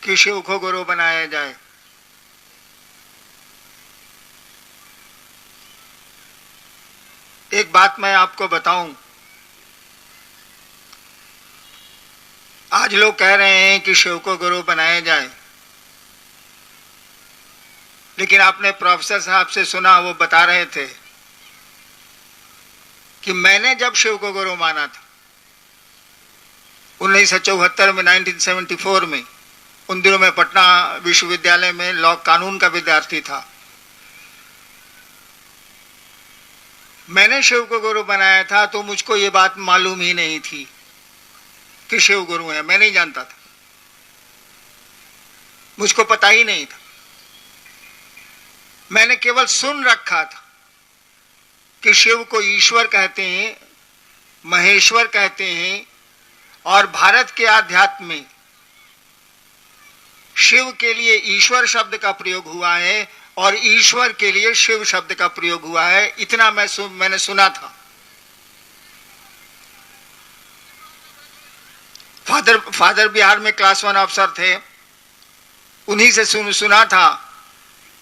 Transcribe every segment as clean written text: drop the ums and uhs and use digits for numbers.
कि शिव को गुरु बनाया जाए। एक बात मैं आपको बताऊं, आज लोग कह रहे हैं कि शिव को गुरु बनाया जाए, लेकिन आपने प्रोफेसर साहब से सुना, वो बता रहे थे कि मैंने जब शिव को गुरु माना था 1974 में, 1974 में, उन दिनों में पटना विश्वविद्यालय में लॉ कानून का विद्यार्थी था। मैंने शिव को गुरु बनाया था तो मुझको ये बात मालूम ही नहीं थी कि शिव गुरु है, मैं नहीं जानता था, मुझको पता ही नहीं था। मैंने केवल सुन रखा था कि शिव को ईश्वर कहते हैं, महेश्वर कहते हैं, और भारत के आध्यात्म में शिव के लिए ईश्वर शब्द का प्रयोग हुआ है और ईश्वर के लिए शिव शब्द का प्रयोग हुआ है, इतना मैंने सुना था। फादर बिहार में क्लास 1 अफसर थे, उन्हीं से सुना था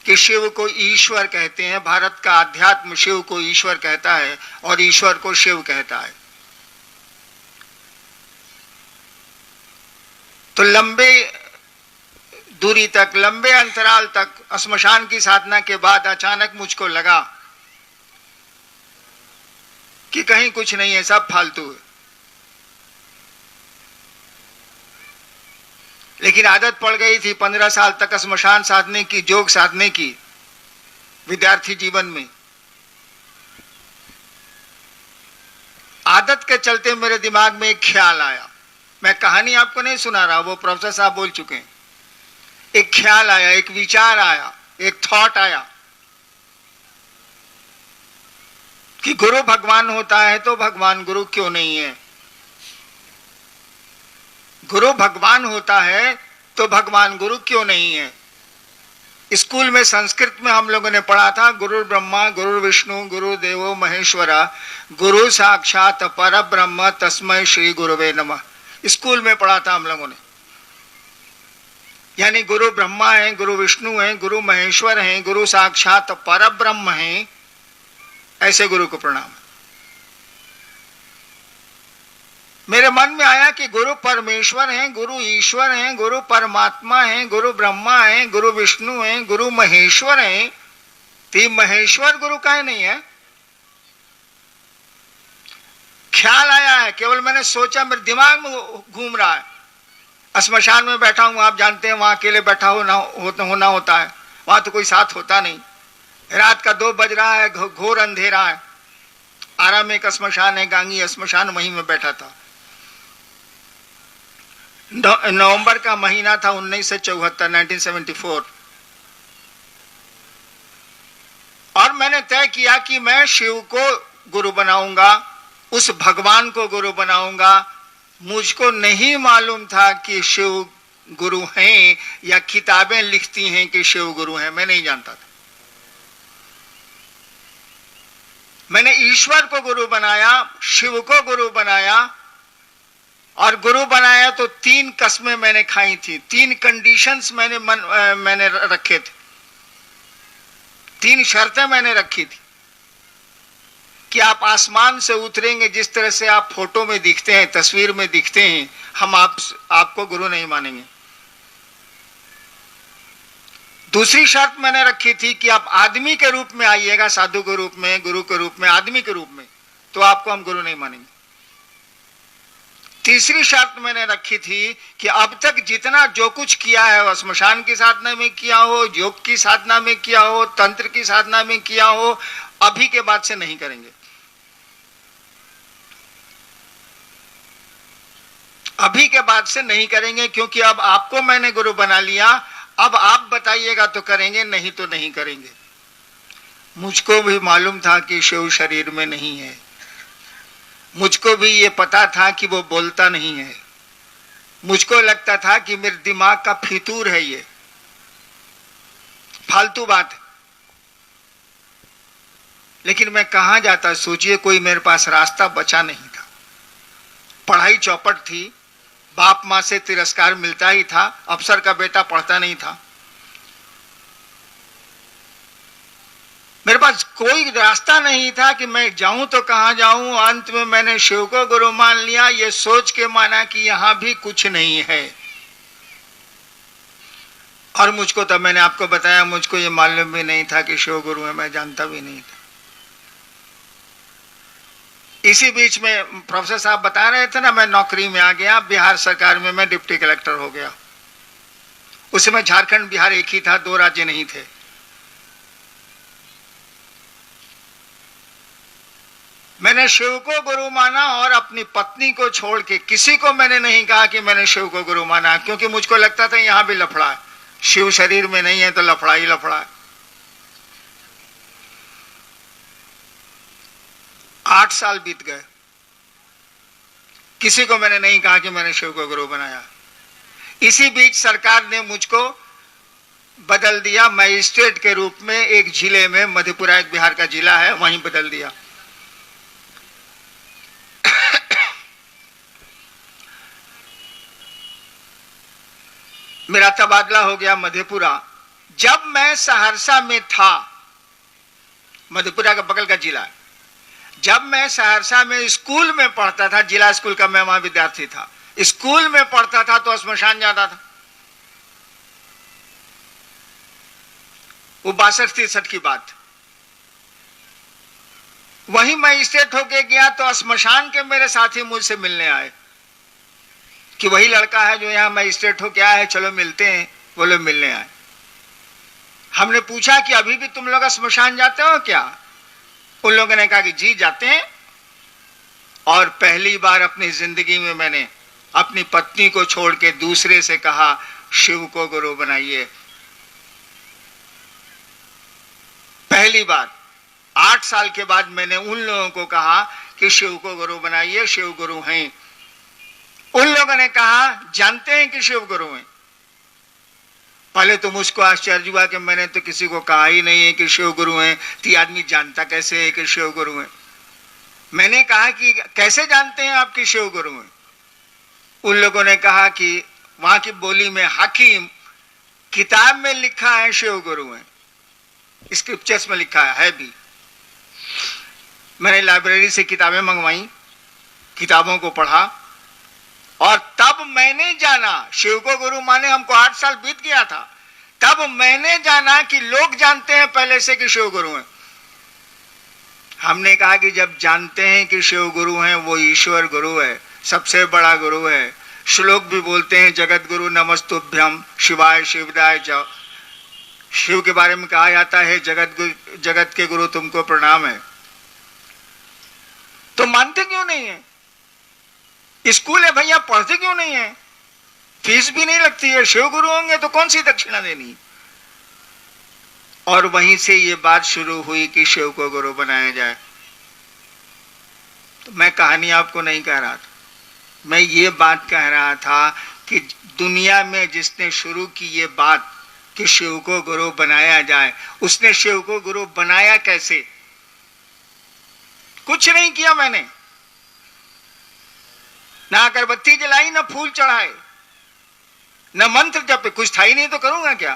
कि शिव को ईश्वर कहते हैं, भारत का अध्यात्म शिव को ईश्वर कहता है और ईश्वर को शिव कहता है। तो लंबे दूरी तक, लंबे अंतराल तक श्मशान की साधना के बाद अचानक मुझको लगा कि कहीं कुछ नहीं है, सब फालतू है। लेकिन आदत पड़ गई थी 15 साल तक श्मशान साधने की, योग साधने की, विद्यार्थी जीवन में। आदत के चलते मेरे दिमाग में एक ख्याल आया, मैं कहानी आपको नहीं सुना रहा, वो प्रोफेसर साहब बोल चुके हैं। एक ख्याल आया, एक विचार आया, एक थॉट आया कि गुरु भगवान होता है तो भगवान गुरु क्यों नहीं है? गुरु भगवान होता है तो भगवान गुरु क्यों नहीं है? स्कूल में संस्कृत में हम लोगों ने पढ़ा था, गुरु ब्रह्मा गुरु विष्णु गुरु देवो महेश्वरा गुरु साक्षात पर ब्रह्म तस्मै श्री गुरुवे नमः। स्कूल में पढ़ा था हम लोगों ने। यानी गुरु ब्रह्मा है, गुरु विष्णु है, गुरु महेश्वर है, गुरु साक्षात पर ब्रह्म है, ऐसे गुरु को प्रणाम। मेरे मन में आया कि गुरु परमेश्वर हैं, गुरु ईश्वर हैं, गुरु परमात्मा हैं, गुरु ब्रह्मा हैं, गुरु विष्णु हैं, गुरु महेश्वर हैं, तो महेश्वर गुरु काहे नहीं है? ख्याल आया है, केवल मैंने सोचा, मेरे दिमाग में घूम रहा है। श्मशान में बैठा हूं, आप जानते हैं, वहां अकेले बैठा होना होता है, वहां तो कोई साथ होता नहीं। रात का 2 बज रहा है, घोर अंधेरा है। आरा में एक श्मशान है, गांगी श्मशान, वहीं में बैठा था। नवंबर का महीना था 1974, 1974, और मैंने तय किया कि मैं शिव को गुरु बनाऊंगा, उस भगवान को गुरु बनाऊंगा। मुझको नहीं मालूम था कि शिव गुरु हैं या किताबें लिखती हैं कि शिव गुरु हैं, मैं नहीं जानता था। मैंने ईश्वर को गुरु बनाया, शिव को गुरु बनाया, और गुरु बनाया तो 3 कस्में मैंने खाई थी, 3 कंडीशंस मैंने रखे थे, 3 शर्तें मैंने रखी थी कि आप आसमान से उतरेंगे, जिस तरह से आप फोटो में दिखते हैं, तस्वीर में दिखते हैं, हम आपको गुरु नहीं मानेंगे। दूसरी शर्त मैंने रखी थी कि आप आदमी के रूप में आइएगा, साधु के रूप में, गुरु के रूप में, आदमी के रूप में, तो आपको हम गुरु नहीं मानेंगे। तीसरी शर्त मैंने रखी थी कि अब तक जितना जो कुछ किया है, श्मशान की साधना में किया हो, योग की साधना में किया हो, तंत्र की साधना में किया हो, अभी के बाद से नहीं करेंगे। अभी के बाद से नहीं करेंगे, क्योंकि अब आपको मैंने गुरु बना लिया, अब आप बताइएगा तो करेंगे, नहीं तो नहीं करेंगे। मुझको भी मालूम था कि शिव शरीर में नहीं है, मुझको भी ये पता था कि वो बोलता नहीं है, मुझको लगता था कि मेरे दिमाग का फितूर है, ये फालतू बात है। लेकिन मैं कहां जाता, सोचिए, कोई मेरे पास रास्ता बचा नहीं था। पढ़ाई चौपट थी, बाप मां से तिरस्कार मिलता ही था, अफसर का बेटा पढ़ता नहीं था। मेरे पास कोई रास्ता नहीं था कि मैं जाऊं तो कहां जाऊं। अंत में मैंने शिव को गुरु मान लिया, ये सोच के माना कि यहां भी कुछ नहीं है। और मुझको, तब मैंने आपको बताया, मुझको ये मालूम भी नहीं था कि शिव गुरु है, मैं जानता भी नहीं था। इसी बीच में प्रोफेसर साहब बता रहे थे ना, मैं नौकरी में आ गया, बिहार सरकार में मैं डिप्टी कलेक्टर हो गया। उस समय झारखंड बिहार एक ही था, दो राज्य नहीं थे। मैंने शिव को गुरु माना और अपनी पत्नी को छोड़ के किसी को मैंने नहीं कहा कि मैंने शिव को गुरु माना, क्योंकि मुझको लगता था यहां भी लफड़ा है, शिव शरीर में नहीं है तो लफड़ा ही लफड़ा है। 8 साल बीत गए, किसी को मैंने नहीं कहा कि मैंने शिव को गुरु बनाया। इसी बीच सरकार ने मुझको बदल दिया, मजिस्ट्रेट के रूप में एक जिले में, मधेपुरा एक बिहार का जिला है, वहीं बदल दिया। मेरा तबादला हो गया मधेपुरा। जब मैं सहरसा में था, मधेपुरा का बगल का जिला, जब मैं सहरसा में स्कूल में पढ़ता था, जिला स्कूल का मैं वहां विद्यार्थी था, स्कूल में पढ़ता था तो श्मशान जाता था। वो 62-63 की बात। वहीं मैं स्टेट होके गया तो श्मशान के मेरे साथी मुझसे मिलने आए कि वही लड़का है जो यहां मजिस्ट्रेट हो, क्या है, चलो मिलते हैं। वो लोग मिलने आए। हमने पूछा कि अभी भी तुम लोग श्मशान जाते हो क्या? उन लोगों ने कहा कि जी जाते हैं। और पहली बार अपनी जिंदगी में मैंने अपनी पत्नी को छोड़ के दूसरे से कहा शिव को गुरु बनाइए। पहली बार 8 साल के बाद मैंने उन लोगों को कहा कि शिव को गुरु बनाइए, शिव गुरु हैं। उन लोगों ने कहा जानते हैं कि शिव गुरु हैं। पहले तो मुझको आश्चर्य हुआ कि मैंने तो किसी को कहा ही नहीं है कि शिव गुरु हैं, तो आदमी जानता कैसे है कि शिव गुरु हैं। मैंने कहा कि कैसे जानते हैं आप कि शिव गुरु हैं? उन लोगों ने कहा कि वहां की बोली में, हकीम, किताब में लिखा है शिव गुरु हैं, स्क्रिप्चर्स में लिखा है भी। मैंने लाइब्रेरी से किताबें मंगवाई, किताबों को पढ़ा और तब मैंने जाना, शिव को गुरु माने हमको 8 साल बीत गया था, तब मैंने जाना कि लोग जानते हैं पहले से कि शिव गुरु हैं। हमने कहा कि जब जानते हैं कि शिव गुरु हैं, वो ईश्वर गुरु है, सबसे बड़ा गुरु है। श्लोक भी बोलते हैं, जगत गुरु नमस्तुभ्यम शिवाय शिवदाय च। शिव के बारे में कहा जाता है, जगत के गुरु तुमको प्रणाम है। तो मानते क्यों नहीं है? स्कूल है भैया, पढ़ते क्यों नहीं है? फीस भी नहीं लगती है, शिव गुरु होंगे तो कौन सी दक्षिणा देनी? और वहीं से ये बात शुरू हुई कि शिव को गुरु बनाया जाए। तो मैं कहानी आपको नहीं कह रहा था, मैं ये बात कह रहा था कि दुनिया में जिसने शुरू की ये बात कि शिव को गुरु बनाया जाए, उसने शिव को गुरु बनाया कैसे? कुछ नहीं किया मैंने, ना अगरबत्ती जलाई, ना फूल चढ़ाए, ना मंत्र जपे, कुछ था ही नहीं तो करूंगा क्या?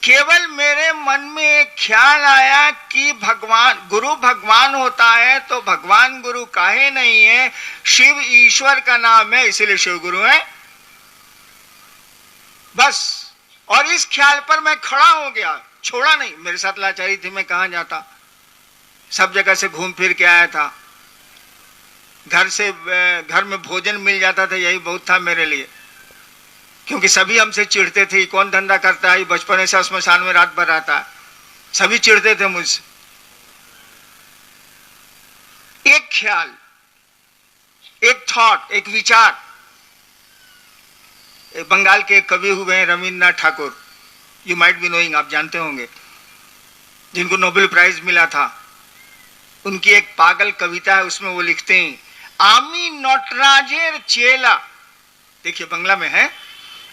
केवल मेरे मन में एक ख्याल आया कि भगवान, गुरु भगवान होता है तो भगवान गुरु काहे नहीं है? शिव ईश्वर का नाम है, इसीलिए शिव गुरु है, बस। और इस ख्याल पर मैं खड़ा हो गया, छोड़ा नहीं। मेरे साथ लाचारी थी, मैं कहां जाता, सब जगह से घूम फिर के आया था। घर में भोजन मिल जाता था, यही बहुत था मेरे लिए, क्योंकि सभी हमसे चिढ़ते थे, कौन धंधा करता है, बचपन से श्मशान में रात भर रहता है, सभी चिढ़ते थे मुझसे। एक ख्याल, एक थॉट, एक विचार, बंगाल के कवि हुए हैं Rabindranath Thakur, you might be knowing, आप जानते होंगे, जिनको नोबेल प्राइज मिला था। उनकी एक पागल कविता है, उसमें वो लिखते हैं आमी नटराजेर चेला, देखिए बंगला में है,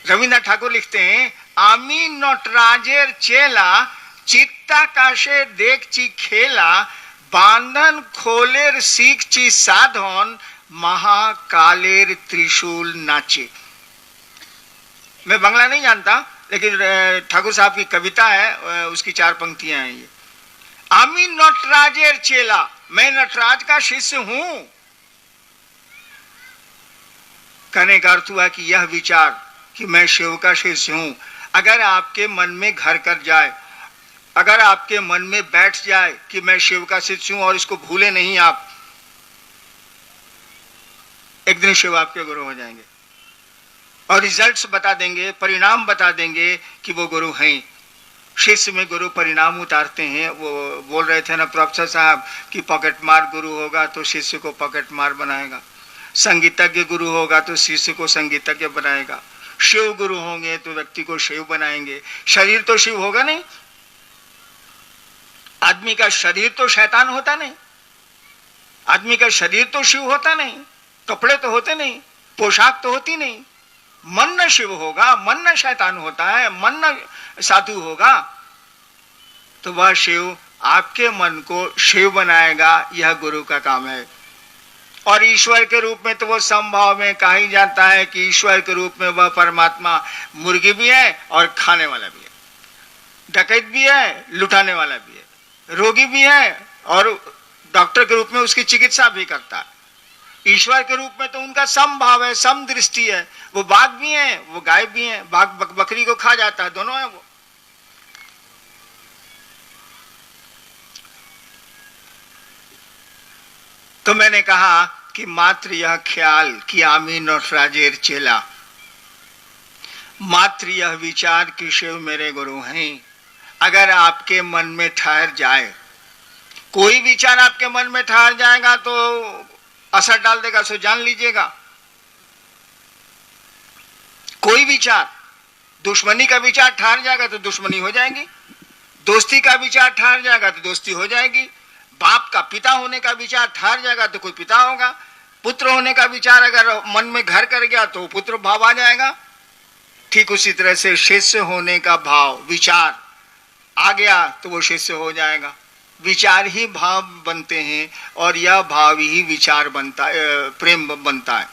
रविन्द्रनाथ ठाकुर लिखते हैं आमी नटराजेर चेला चित्ताकाशे देखची खेला बांधन खोलेर सीखची साधन महाकालेर त्रिशूल नाचे। मैं बंगला नहीं जानता, लेकिन ठाकुर साहब की कविता है, उसकी 4 पंक्तियां हैं ये। आमी नटराजेर चेला, मैं नटराज का शिष्य हूं। कहने का अर्थ हुआ कि यह विचार कि मैं शिव का शिष्य हूं अगर आपके मन में घर कर जाए, अगर आपके मन में बैठ जाए कि मैं शिव का शिष्य हूं और इसको भूले नहीं आप, एक दिन शिव आपके गुरु हो जाएंगे और रिजल्ट्स बता देंगे, परिणाम बता देंगे कि वो गुरु हैं। शिष्य में गुरु परिणाम उतारते हैं। वो बोल रहे थे ना प्रोफेसर साहब कि पॉकेट मार गुरु होगा तो शिष्य को पॉकेट मार बनाएगा, संगीतज्ञ गुरु होगा तो शिष्य को संगीतज्ञ बनाएगा, शिव गुरु होंगे तो व्यक्ति को शिव बनाएंगे। शरीर तो शिव होगा नहीं, आदमी का शरीर तो शैतान होता नहीं, आदमी का शरीर तो शिव होता नहीं, कपड़े तो होते नहीं, पोशाक तो होती नहीं। मन न शिव होगा, मन न शैतान होता है, मन न साधु होगा, तो वह शिव आपके मन को शिव बनाएगा। यह गुरु का काम है। और ईश्वर के रूप में तो वो संभाव में कहा ही जाता है कि ईश्वर के रूप में वह परमात्मा मुर्गी भी है और खाने वाला भी है, डकैत भी है, लुटाने वाला भी है, रोगी भी है और डॉक्टर के रूप में उसकी चिकित्सा भी करता है। ईश्वर के रूप में तो उनका समभाव है, समदृष्टि है। वो बाघ भी है, वो गाय भी है, बाघ बकरी को खा जाता है, दोनों है वो। तो मैंने कहा कि मात्र यह ख्याल कि आमी नटराजेर चेला, मात्र यह विचार कि शिव मेरे गुरु हैं, अगर आपके मन में ठहर जाए, कोई विचार आपके मन में ठहर जाएगा तो असर डाल देगा, सो जान लीजिएगा। कोई विचार, दुश्मनी का विचार ठहर जाएगा तो दुश्मनी हो जाएगी, दोस्ती का विचार ठहर जाएगा तो दोस्ती हो जाएगी, बाप का पिता होने का विचार ठहर जाएगा तो कोई पिता होगा, पुत्र होने का विचार अगर मन में घर कर गया तो पुत्र भाव आ जाएगा। ठीक उसी तरह से शिष्य होने का भाव, विचार आ गया तो वो शिष्य हो जाएगा। विचार ही भाव बनते हैं और यह भाव ही विचार बनता है, प्रेम बनता है।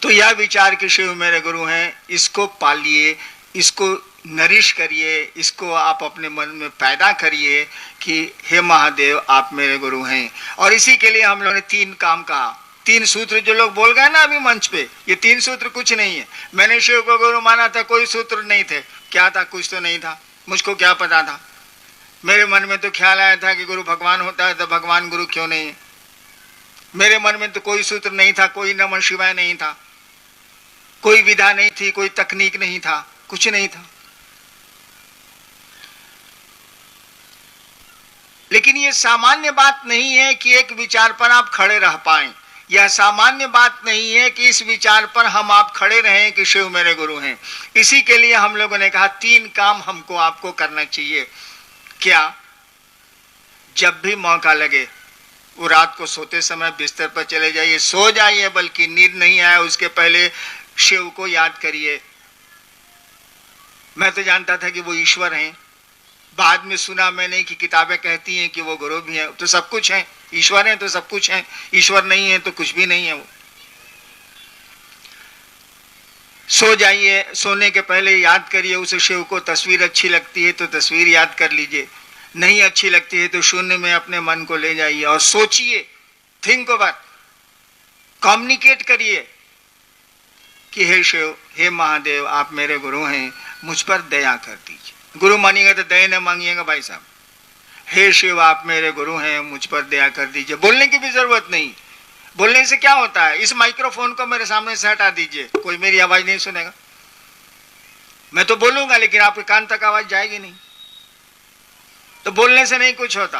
तो यह विचार कि शिव मेरे गुरु हैं, इसको पालिए, इसको नरिश करिए, इसको आप अपने मन में पैदा करिए कि हे महादेव आप मेरे गुरु हैं। और इसी के लिए हम लोगों ने 3 काम कहा, 3 सूत्र जो लोग बोल गए ना अभी मंच पे, ये 3 सूत्र कुछ नहीं है। मैंने शिव को गुरु माना था, कोई सूत्र नहीं थे। क्या था? कुछ तो नहीं था, मुझको क्या पता था। मेरे मन में तो ख्याल आया था कि गुरु भगवान होता है तो भगवान गुरु क्यों नहीं है। मेरे मन में तो कोई सूत्र नहीं था, कोई नमः शिवाय नहीं था, कोई विधा नहीं थी, कोई तकनीक नहीं था, कुछ नहीं था। लेकिन ये सामान्य बात नहीं है कि एक विचार पर आप खड़े रह पाएं। यह सामान्य बात नहीं है कि इस विचार पर हम आप खड़े रहें कि शिव मेरे गुरु हैं। इसी के लिए हम लोगों ने कहा 3 काम हमको आपको करना चाहिए। क्या? जब भी मौका लगे वो रात को सोते समय बिस्तर पर चले जाइए, सो जाइए, बल्कि नींद नहीं आए उसके पहले शिव को याद करिए। मैं तो जानता था कि वो ईश्वर हैं, बाद में सुना मैंने कि किताबें कहती हैं कि वो गुरु भी हैं। तो सब कुछ है, ईश्वर है तो सब कुछ है, ईश्वर नहीं है तो कुछ भी नहीं है। वो सो जाइए, सोने के पहले याद करिए उस शिव को। तस्वीर अच्छी लगती है तो तस्वीर याद कर लीजिए, नहीं अच्छी लगती है तो शून्य में अपने मन को ले जाइए और सोचिए, थिंक ओवर, कम्युनिकेट करिए कि हे शिव, हे महादेव आप मेरे गुरु हैं, मुझ पर दया कर दीजिए। गुरु मानिएगा तो दया न मांगिएगा भाई साहब। हे शिव आप मेरे गुरु हैं, मुझ पर दया कर दीजिए। बोलने की भी जरूरत नहीं। बोलने से क्या होता है? इस माइक्रोफोन को मेरे सामने से हटा दीजिए, कोई मेरी आवाज नहीं सुनेगा। मैं तो बोलूंगा लेकिन आपके कान तक आवाज जाएगी नहीं। तो बोलने से नहीं कुछ होता,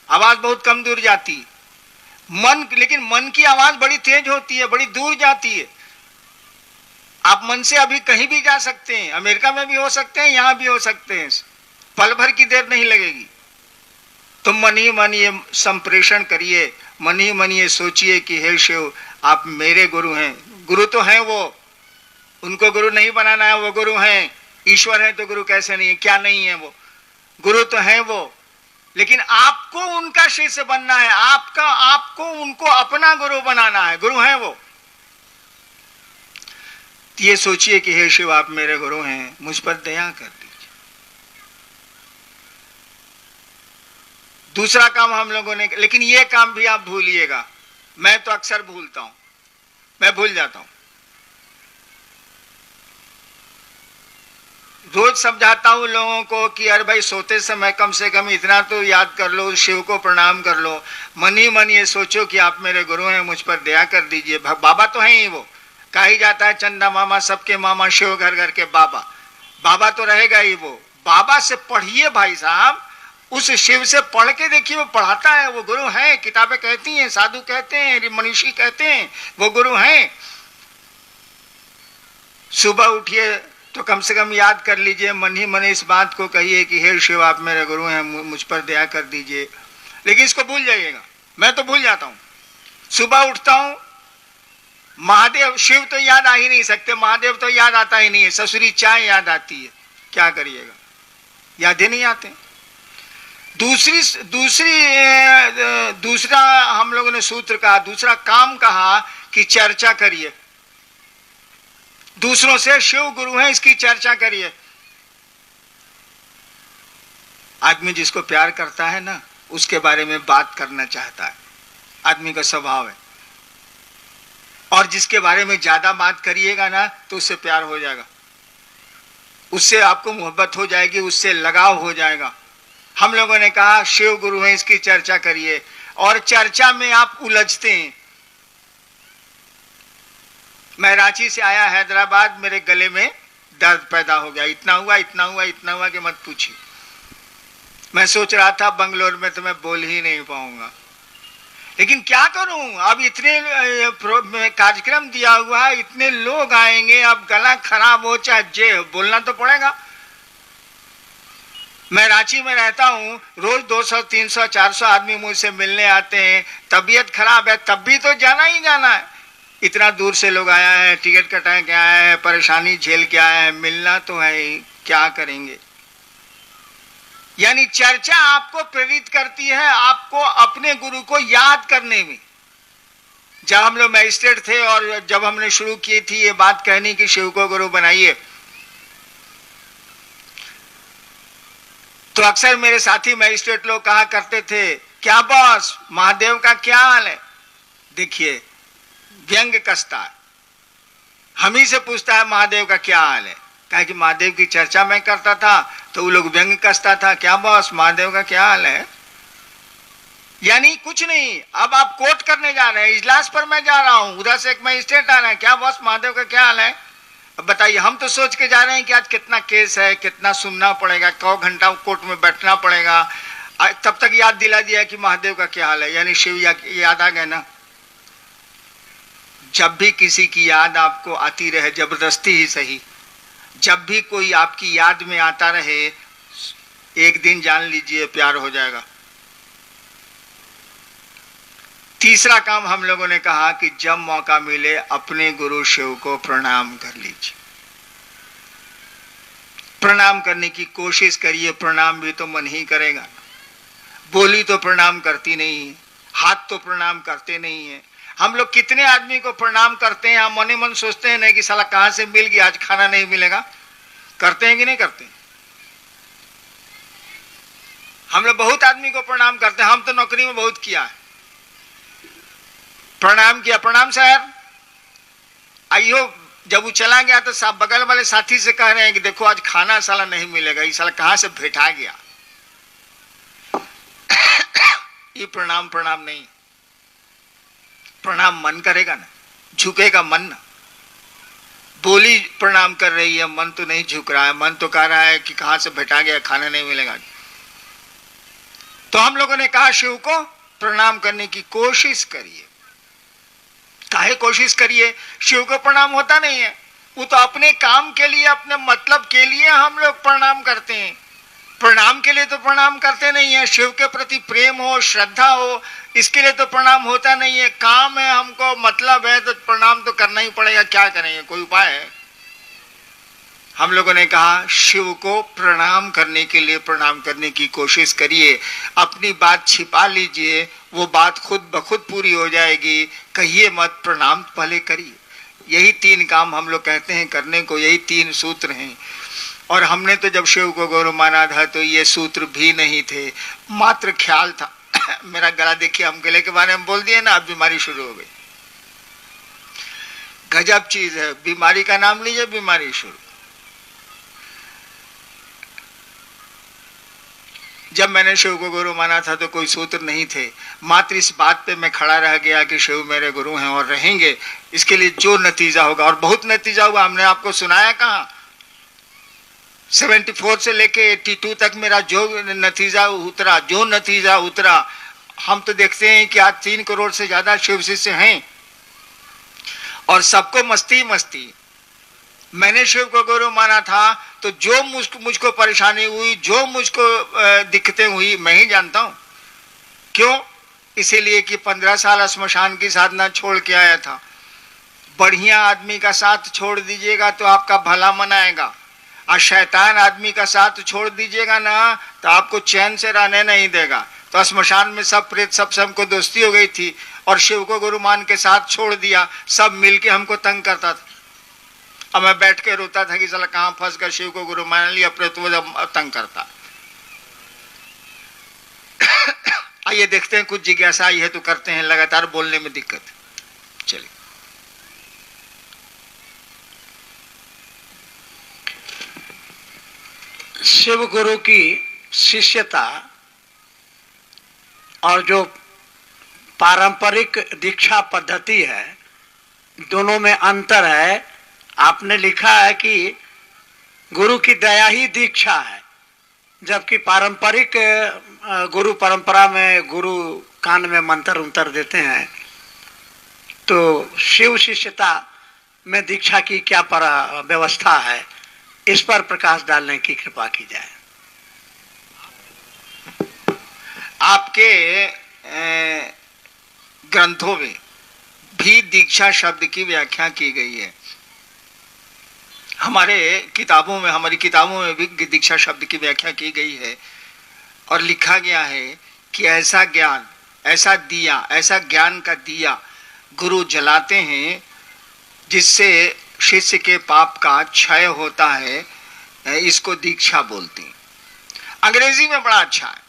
आवाज बहुत कम दूर जाती। लेकिन मन की आवाज बड़ी तेज होती है, बड़ी दूर जाती है। आप मन से अभी कहीं भी जा सकते हैं, अमेरिका में भी हो सकते हैं, यहां भी हो सकते हैं, पल भर की देर नहीं लगेगी। तो मन ही मन ये संप्रेषण करिए, मन ही मन ये सोचिए कि हे शिव आप मेरे गुरु हैं। गुरु तो हैं वो, उनको गुरु नहीं बनाना है, वो गुरु हैं। ईश्वर है तो गुरु कैसे नहीं है, क्या नहीं है, वो गुरु तो हैं वो, लेकिन आपको उनका शिष्य बनना है, आपको उनको अपना गुरु बनाना है। गुरु हैं वो। ये सोचिए कि हे शिव आप मेरे गुरु हैं, मुझ पर दया कर दीजिए। दूसरा काम हम लोगों ने, लेकिन ये काम भी आप भूलिएगा। मैं तो अक्सर भूलता हूं, मैं भूल जाता हूं। रोज समझाता हूं लोगों को कि अरे भाई सोते समय कम से कम इतना तो याद कर लो, शिव को प्रणाम कर लो, मन ही मन ये सोचो कि आप मेरे गुरु हैं, मुझ पर दया कर दीजिए। बाबा तो हैं ही वो, कहा ही जाता है चंदा मामा सबके मामा, शिव घर घर के बाबा। बाबा तो रहेगा ही वो। बाबा से पढ़िए भाई साहब, उस शिव से पढ़ के देखिए, वो पढ़ाता है, वो गुरु है। किताबें कहती हैं, साधु कहते हैं, मनीषी कहते हैं, वो गुरु हैं। सुबह उठिए तो कम से कम याद कर लीजिए, मन ही मन इस बात को कहिए कि हे शिव आप मेरे गुरु हैं, मुझ पर दया कर दीजिए। लेकिन इसको भूल जाइएगा, मैं तो भूल जाता हूं। सुबह उठता हूं, महादेव, शिव तो याद आ ही नहीं सकते, महादेव तो याद आता ही नहीं है, ससुरी चाय याद आती है, क्या करिएगा, याद ही नहीं आते। दूसरा हम लोगों ने सूत्र कहा, दूसरा काम कहा कि चर्चा करिए, दूसरों से शिव गुरु हैं इसकी चर्चा करिए। आदमी जिसको प्यार करता है ना, उसके बारे में बात करना चाहता है, आदमी का स्वभाव है। और जिसके बारे में ज्यादा बात करिएगा ना तो उससे प्यार हो जाएगा, उससे आपको मोहब्बत हो जाएगी, उससे लगाव हो जाएगा। हम लोगों ने कहा शिव गुरु हैं इसकी चर्चा करिए, और चर्चा में आप उलझते हैं। मैं रांची से आया हैदराबाद, मेरे गले में दर्द पैदा हो गया, इतना हुआ इतना हुआ इतना हुआ कि मत पूछिए। मैं सोच रहा था बंगलोर में तो मैं बोल ही नहीं पाऊंगा, लेकिन क्या करूं, अब इतने कार्यक्रम दिया हुआ है, इतने लोग आएंगे, अब गला खराब हो चाहे जे हो, बोलना तो पड़ेगा। मैं रांची में रहता हूं, रोज 200 300 400 आदमी मुझसे मिलने आते हैं, तबीयत खराब है तब भी तो जाना ही जाना है। इतना दूर से लोग आया है, टिकट कटा के आया है, परेशानी झेल के आया है, मिलना तो है ही, क्या करेंगे। यानी चर्चा आपको प्रेरित करती है, आपको अपने गुरु को याद करने में। जब हम लोग मैजिस्ट्रेट थे और जब हमने शुरू की थी ये बात कहनी कि शिव को गुरु बनाइए, तो अक्सर मेरे साथी मैजिस्ट्रेट लोग कहा करते थे, क्या बॉस महादेव का क्या हाल है। देखिए व्यंग कसता है, हम ही से पूछता है महादेव का क्या हाल है। कहा कि महादेव की चर्चा मैं करता था तो वो लोग व्यंग कसता था, क्या बॉस महादेव का क्या हाल है। यानी कुछ नहीं, अब आप कोर्ट करने जा रहे हैं, इजलास पर मैं जा रहा हूं, उधर से एक मैजिस्ट्रेट आ रहा है, क्या बॉस महादेव का क्या हाल है। अब बताइए, हम तो सोच के जा रहे हैं कि आज कितना केस है, कितना सुनना पड़ेगा, कौ घंटा कोर्ट में बैठना पड़ेगा, तब तक याद दिला दिया कि महादेव का क्या हाल है। यानी शिव याद आ गए ना। जब भी किसी की याद आपको आती रहे, जबरदस्ती ही सही, जब भी कोई आपकी याद में आता रहे, एक दिन जान लीजिए प्यार हो जाएगा। तीसरा काम हम लोगों ने कहा कि जब मौका मिले अपने गुरु शिव को प्रणाम कर लीजिए, प्रणाम करने की कोशिश करिए। प्रणाम भी तो मन ही करेगा, बोली तो प्रणाम करती नहीं है, हाथ तो प्रणाम करते नहीं है। हम लोग कितने आदमी को प्रणाम करते हैं, हम मन ही मन सोचते हैं नहीं कि साला कहां से मिल गया, आज खाना नहीं मिलेगा। करते हैं कि नहीं करते। हम लोग बहुत आदमी को प्रणाम करते हैं, हम तो नौकरी में बहुत किया है, प्रणाम किया, प्रणाम सर आइयो। जब वो चला गया तो साहब बगल वाले साथी से कह रहे हैं कि देखो आज खाना साला नहीं मिलेगा, ये साला कहां से भेटा गया। ये प्रणाम नहीं, प्रणाम मन करेगा ना, झुकेगा मन ना। बोली प्रणाम कर रही है, मन तो नहीं झुक रहा है, मन तो कह रहा है कि कहां से भेटा गया, खाना नहीं मिलेगा। तो हम लोगों ने कहा शिव को प्रणाम करने की कोशिश करिए। काहे कोशिश करिए, शिव को प्रणाम होता नहीं है। वो तो अपने काम के लिए, अपने मतलब के लिए हम लोग प्रणाम करते हैं। प्रणाम के लिए तो प्रणाम करते नहीं है। शिव के प्रति प्रेम हो, श्रद्धा हो, इसके लिए तो प्रणाम होता नहीं है। काम है, हमको मतलब है, तो प्रणाम तो करना ही पड़ेगा। क्या करेंगे, कोई उपाय है? हम लोगों ने कहा शिव को प्रणाम करने के लिए प्रणाम करने की कोशिश करिए। अपनी बात छिपा लीजिए, वो बात खुद ब खुद पूरी हो जाएगी। कहिए मत, प्रणाम पहले करिए। यही 3 काम हम लोग कहते हैं करने को, यही 3 सूत्र हैं। और हमने तो जब शिव को गुरु माना था तो ये सूत्र भी नहीं थे, मात्र ख्याल था। मेरा गला देखिए, हम गले के बारे में बोल दिए ना, अब बीमारी शुरू हो गई। गजब चीज है, बीमारी का नाम लीजिए, बीमारी शुरू। जब मैंने शिव को गुरु माना था तो कोई सूत्र नहीं थे, मात्र इस बात पे मैं खड़ा रह गया कि शिव मेरे गुरु हैं और रहेंगे। इसके लिए जो नतीजा होगा, और बहुत नतीजा हुआ, हमने आपको सुनाया कहाँ। 74 से लेके 82 तक मेरा जो नतीजा उतरा, हम तो देखते हैं कि आज 3 करोड़ से ज्यादा शिव शिष्य हैं और सबको मस्ती मस्ती। मैंने शिव को गुरु माना था तो जो मुझको परेशानी हुई, जो मुझको दिक्कतें हुई, मैं ही जानता हूं। क्यों? इसीलिए कि 15 साल श्मशान की साधना छोड़ के आया था। बढ़िया आदमी का साथ छोड़ दीजिएगा तो आपका भला मनाएगा, और शैतान आदमी का साथ छोड़ दीजिएगा ना तो आपको चैन से रहने नहीं देगा। तो श्मशान में सब प्रेत सब हमको दोस्ती हो गई थी, और शिव को गुरु मान के साथ छोड़ दिया। सब मिलके हमको तंग करता था। अब मैं बैठ के रोता था कि साला कहां फंस गया, शिव को गुरु मान लिया, प्रेत वो तंग करता। आइए देखते हैं, कुछ जिज्ञासा आई है तो करते हैं। लगातार बोलने में दिक्कत। चलिए, शिव गुरु की शिष्यता और जो पारंपरिक दीक्षा पद्धति है, दोनों में अंतर है। आपने लिखा है कि गुरु की दया ही दीक्षा है, जबकि पारंपरिक गुरु परंपरा में गुरु कान में मंत्र उंतर देते हैं। तो शिव शिष्यता में दीक्षा की क्या व्यवस्था है, इस पर प्रकाश डालने की कृपा की जाए। आपके ग्रंथों में भी दीक्षा शब्द की व्याख्या की गई है। हमारी किताबों में भी दीक्षा शब्द की व्याख्या की गई है, और लिखा गया है कि ऐसा ज्ञान, ऐसा दिया, ऐसा ज्ञान का दिया गुरु जलाते हैं जिससे शिष्य के पाप का क्षय होता है। इसको दीक्षा बोलते हैं। अंग्रेजी में बड़ा अच्छा है,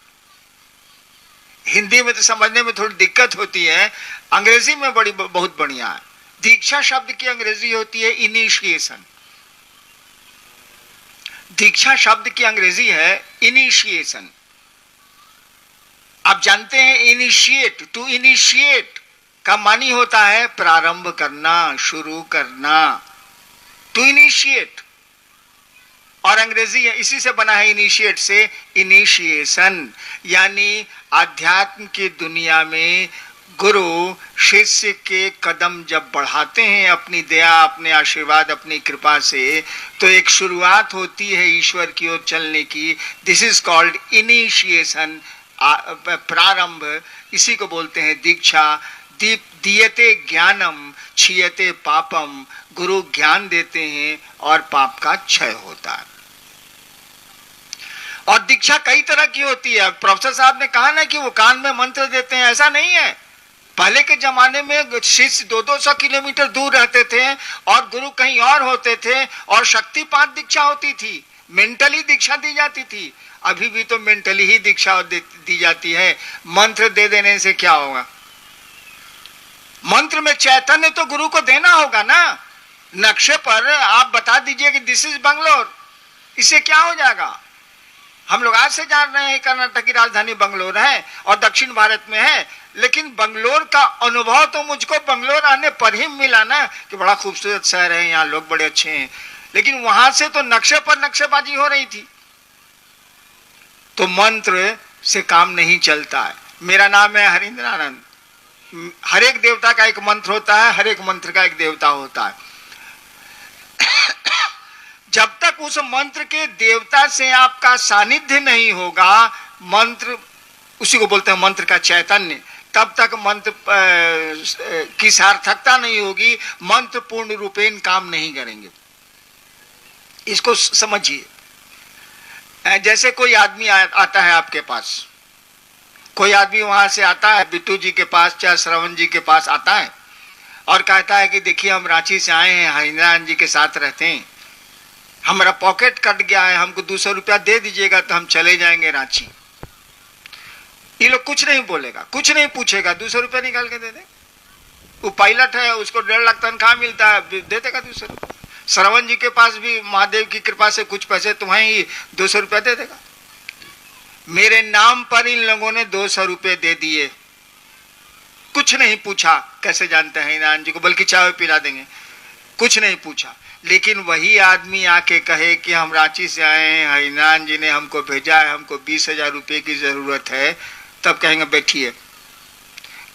हिंदी में तो समझने में थोड़ी दिक्कत होती है, अंग्रेजी में बहुत बढ़िया है। दीक्षा शब्द की अंग्रेजी होती है इनिशिएशन। दीक्षा शब्द की अंग्रेजी है इनिशिएशन। आप जानते हैं इनिशिएट, टू इनिशिएट का मानी होता है प्रारंभ करना, शुरू करना, टू इनिशिएट। और अंग्रेजी इसी से बना है, इनिशिएट से इनिशिएशन। यानी आध्यात्म की दुनिया में गुरु शिष्य के कदम जब बढ़ाते हैं अपनी दया, अपने आशीर्वाद, अपनी कृपा से, तो एक शुरुआत होती है ईश्वर की ओर चलने की। दिस इज कॉल्ड इनिशिएशन, प्रारंभ। इसी को बोलते हैं दीक्षा। दीयते ज्ञानम क्षीयते पापम, गुरु ज्ञान देते हैं और पाप का क्षय होता है। और दीक्षा कई तरह की होती है। प्रोफेसर साहब ने कहा ना कि वो कान में मंत्र देते हैं, ऐसा नहीं है। पहले के जमाने में शिष्य 200-200 किलोमीटर दूर रहते थे और गुरु कहीं और होते थे, और शक्तिपात दीक्षा होती थी, मेंटली दीक्षा दी जाती थी। अभी भी तो मेंटली ही दीक्षा दी जाती है। मंत्र दे देने से क्या होगा? मंत्र में चैतन्य तो गुरु को देना होगा ना। नक्शे पर आप बता दीजिए कि दिस इज बंगलोर, इससे क्या हो जाएगा? हम लोग आज से जान रहे हैं कर्नाटक की राजधानी बंगलोर है और दक्षिण भारत में है, लेकिन बंगलोर का अनुभव तो मुझको बंगलोर आने पर ही मिला ना, कि बड़ा खूबसूरत शहर है, यहाँ लोग बड़े अच्छे हैं। लेकिन वहां से तो नक्शे पर नक्शेबाजी हो रही थी। तो मंत्र से काम नहीं चलता है। मेरा नाम है हरिंद्र आनंद। हर एक देवता का एक मंत्र होता है, हर एक मंत्र का एक देवता होता है। तक उस मंत्र के देवता से आपका सानिध्य नहीं होगा, मंत्र उसी को बोलते हैं मंत्र का चैतन्य, तब तक मंत्र की सार्थकता नहीं होगी, मंत्र पूर्ण रूपेण काम नहीं करेंगे। इसको समझिए। जैसे कोई आदमी आता है आपके पास, कोई आदमी वहां से आता है बिट्टू जी के पास, चाहे श्रवण जी के पास आता है और कहता है कि देखिए हम रांची से आए हैं, हरिनारायण जी के साथ रहते हैं, हमारा पॉकेट कट गया है, हमको 200 रुपया दे दीजिएगा तो हम चले जाएंगे रांची। ये लोग कुछ नहीं बोलेगा, कुछ नहीं पूछेगा, 200 रुपया निकाल के दे दे। वो पायलट है, उसको 1.5 लाख तनख्वाह मिलता है, दे देगा 200 रुपया। श्रवण जी के पास भी महादेव की कृपा से कुछ पैसे तुम्हें ही 200 रुपया दे देगा। मेरे नाम पर इन लोगों ने 200 रुपये दे दिए, कुछ नहीं पूछा कैसे जानते हैं हरिनारायण जी को, बल्कि चाय पिला देंगे, कुछ नहीं पूछा। लेकिन वही आदमी आके कहे कि हम रांची से आए हैं, हरिनारायण जी ने हमको भेजा है, हमको 20,000 रुपये की जरूरत है, तब कहेंगे बैठिए।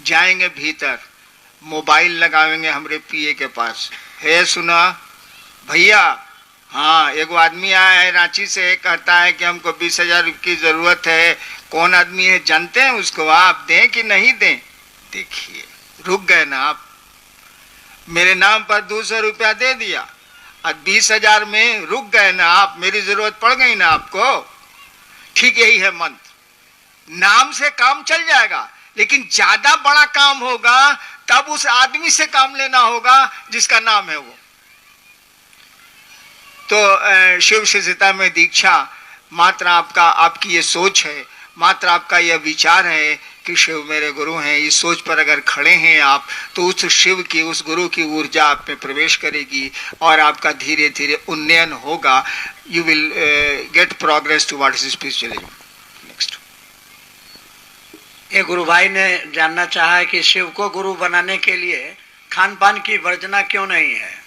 जाएंगे भीतर, मोबाइल लगाएंगे हमारे पीए के पास, है सुना भैया, हाँ एगो आदमी आया है रांची से, कहता है कि हमको 20,000 की जरूरत है, कौन आदमी है जानते हैं उसको, आप दें कि नहीं दें? देखिए रुक गए ना आप, मेरे नाम पर 200 रुपया दे दिया और 20,000 में रुक गए ना आप, मेरी जरूरत पड़ गई ना आपको। ठीक यही है मंत्र, नाम से काम चल जाएगा, लेकिन ज्यादा बड़ा काम होगा तब उस आदमी से काम लेना होगा जिसका नाम है वो। तो शिव शिष्यता में दीक्षा मात्र आपकी ये सोच है, मात्र आपका यह विचार है कि शिव मेरे गुरु हैं, इस सोच पर अगर खड़े हैं आप, तो उस शिव की, उस गुरु की ऊर्जा आप में प्रवेश करेगी और आपका धीरे धीरे उन्नयन होगा। You will get progress towards spiritualism. Next. ये गुरु भाई ने जानना चाहा है कि शिव को गुरु बनाने के लिए खान पान की वर्जना क्यों नहीं है।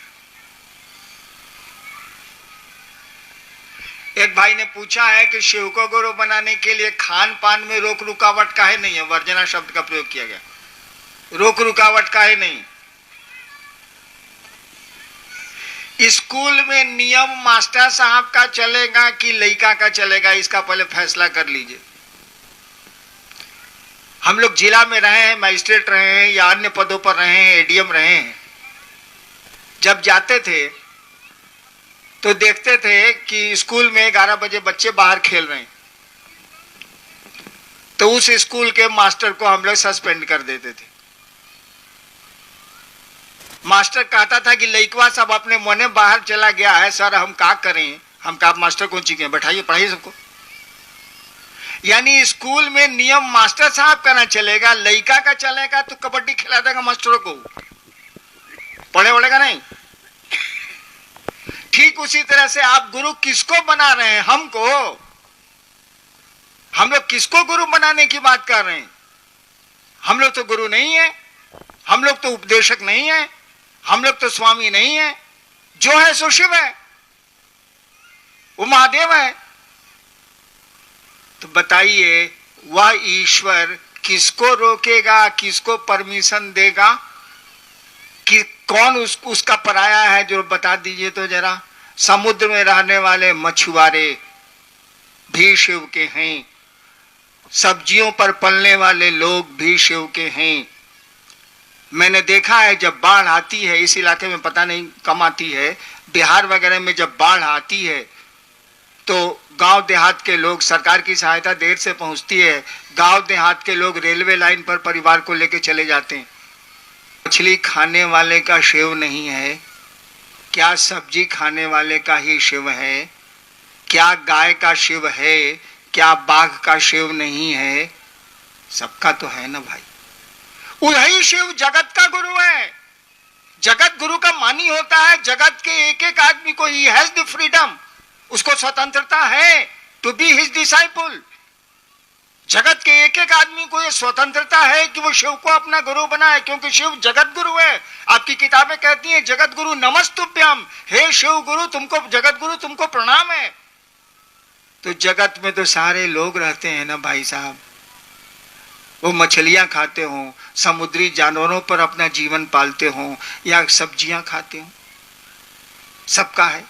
एक भाई ने पूछा है कि शिव को गुरु बनाने के लिए खान पान में रोक रुकावट काहे नहीं है, वर्जना शब्द का प्रयोग किया गया, रोक रुकावट काहे नहीं। स्कूल में नियम मास्टर साहब का चलेगा कि लड़का का चलेगा, इसका पहले फैसला कर लीजिए। हम लोग जिला में रहे हैं, मजिस्ट्रेट रहे हैं या अन्य पदों पर रहे हैं, एडीएम रहे हैं, जब जाते थे तो देखते थे कि स्कूल में 11 बजे बच्चे बाहर खेल रहे हैं, तो उस स्कूल के मास्टर को हम लोग सस्पेंड कर देते थे। मास्टर कहता था कि लइकवा सब अपने मने बाहर चला गया है, सर हम क्या करें, हम क्या मास्टर को चीखें, बैठाइए पढ़ाइए सबको। यानी स्कूल में नियम मास्टर साहब का ना चलेगा, लइका का चलेगा तो कबड्डी खिला देगा मास्टरों को, पढ़े वढ़ेगा नहीं। ठीक उसी तरह से आप गुरु किसको बना रहे हैं, हमको, हम लोग किसको गुरु बनाने की बात कर रहे हैं। हम लोग तो गुरु नहीं है, हम लोग तो उपदेशक नहीं है, हम लोग तो स्वामी नहीं है, जो है सो शिव है, वो महादेव है। तो बताइए वह ईश्वर किसको रोकेगा, किसको परमिशन देगा, कि कौन उसका पराया है, जो बता दीजिए तो जरा। समुद्र में रहने वाले मछुआरे भी शिव के हैं, सब्जियों पर पलने वाले लोग भी शिव के हैं। मैंने देखा है जब बाढ़ आती है, इस इलाके में पता नहीं कम आती है, बिहार वगैरह में जब बाढ़ आती है तो गांव देहात के लोग, सरकार की सहायता देर से पहुंचती है, गांव देहात के लोग रेलवे लाइन पर परिवार को लेकर चले जाते हैं। मछली खाने वाले का शिव नहीं है क्या, सब्जी खाने वाले का ही शिव है क्या, गाय का शिव है क्या, बाघ का शिव नहीं है, सबका तो है ना भाई। वही शिव जगत का गुरु है, जगत गुरु का मानी होता है। जगत के एक एक आदमी को ही हैज द फ्रीडम, उसको स्वतंत्रता है टू बी हिज डिसाइपल। जगत के एक एक आदमी को यह स्वतंत्रता है कि वो शिव को अपना गुरु बनाए, क्योंकि शिव जगत गुरु है। आपकी किताबें कहती हैं जगत गुरु नमस्तुभ्यम, हे शिव गुरु तुमको, जगत गुरु तुमको प्रणाम है। तो जगत में तो सारे लोग रहते हैं ना भाई साहब, वो मछलियां खाते हों, समुद्री जानवरों पर अपना जीवन पालते हों या सब्जियां खाते हों, सबका है।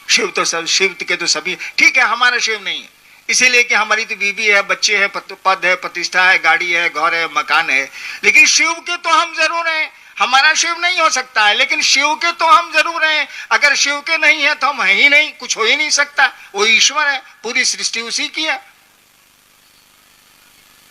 शिव तो सब, शिव के तो सभी ठीक है, हमारा शिव नहीं है, इसीलिए कि हमारी तो बीवी है, बच्चे हैं, पद है, प्रतिष्ठा है, गाड़ी है, घर है, मकान है, लेकिन शिव के तो हम जरूर हैं। हमारा शिव नहीं हो सकता है, लेकिन शिव के तो हम जरूर हैं। अगर शिव के नहीं है तो हम है ही नहीं, कुछ हो ही नहीं सकता। वो ईश्वर है, पूरी सृष्टि उसी की है।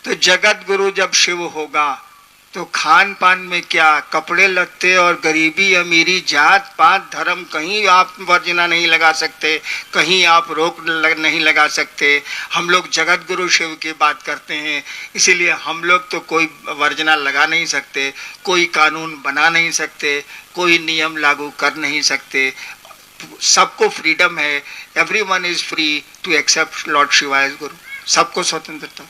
तो जगत गुरु जब शिव होगा तो खान पान में क्या, कपड़े लत्ते और गरीबी अमीरी, जात पात धर्म, कहीं आप वर्जना नहीं लगा सकते, कहीं आप रोक नहीं लगा सकते। हम लोग जगत गुरु शिव की बात करते हैं, इसीलिए हम लोग तो कोई वर्जना लगा नहीं सकते, कोई कानून बना नहीं सकते, कोई नियम लागू कर नहीं सकते। सबको फ्रीडम है, everyone is free to accept lord Shiva as guru, सबको स्वतंत्रता।